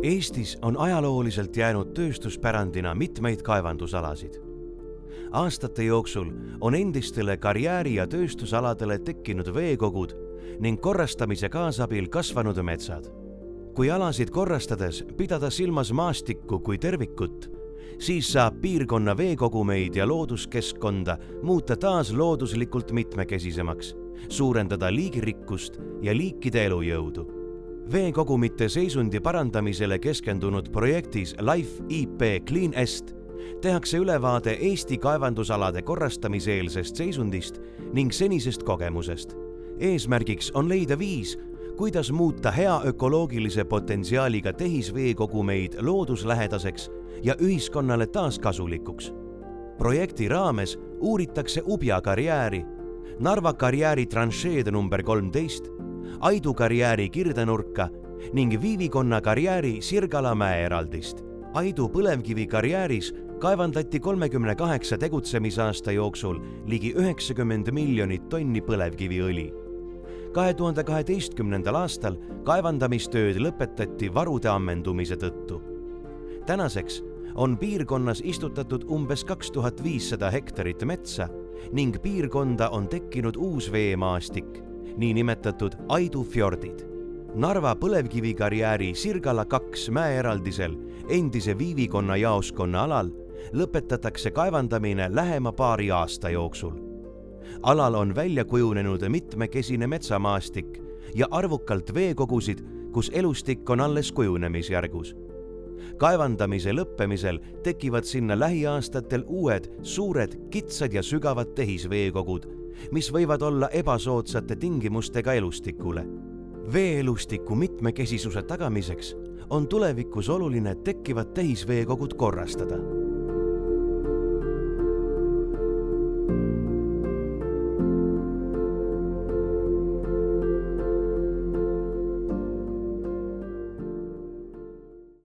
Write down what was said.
Eestis on ajalooliselt jäänud tööstuspärandina mitmeid kaevandusalasid. Aastate jooksul on endistele karjääri- ja tööstusaladele tekkinud veekogud ning korrastamise kaasabil kasvanud metsad. Kui alasid korrastades pidada silmas maastikku kui tervikut, siis saab piirkonna veekogumeid ja looduskeskkonda muuta taas looduslikult mitmekesisemaks, suurendada liigirikkust ja liikide elujõudu. Veekogumite seisundi parandamisele keskendunud projektis Life IP Clean Est tehakse ülevaade Eesti kaevandusalade korrastamiseelsest seisundist ning senisest kogemusest. Eesmärgiks on leida viis, kuidas muuta hea ökoloogilise potentsiaaliga tehisveekogumeid looduslähedaseks ja ühiskonnale taas kasulikuks. Projekti raames uuritakse Ubja karjääri, Narva karjääri tranšeed number 13, Aidu karjääri kirdenurka ning Viivikonna karjääri Sirgala mäeeraldist. Aidu põlevkivi karjääris kaevandati 38 tegutsemisaasta jooksul ligi 90 miljonit tonni põlevkiviõli. 2012. aastal kaevandamistööd lõpetati varude ammendumise tõttu. Tänaseks on piirkonnas istutatud umbes 2500 hektarit metsa ning piirkonda on tekkinud uus veemaastik, niinimetatud Aidu fjordid. Narva põlevkivikarjääri Sirgala 2 mäeeraldisel endise Viivikonna jaoskonna alal lõpetatakse kaevandamine lähema paari aasta jooksul. Alal on välja kujunenud mitmekesine metsamaastik ja arvukalt veekogusid, kus elustik on alles kujunemisjärgus. Kaevandamise lõppemisel tekivad sinna lähiaastatel uued, suured, kitsad ja sügavad tehisveekogud, mis võivad olla ebasoodsate tingimustega elustikule. Veeelustiku mitmekesisuse tagamiseks on tulevikus oluline tekkivad tehisveekogud korrastada.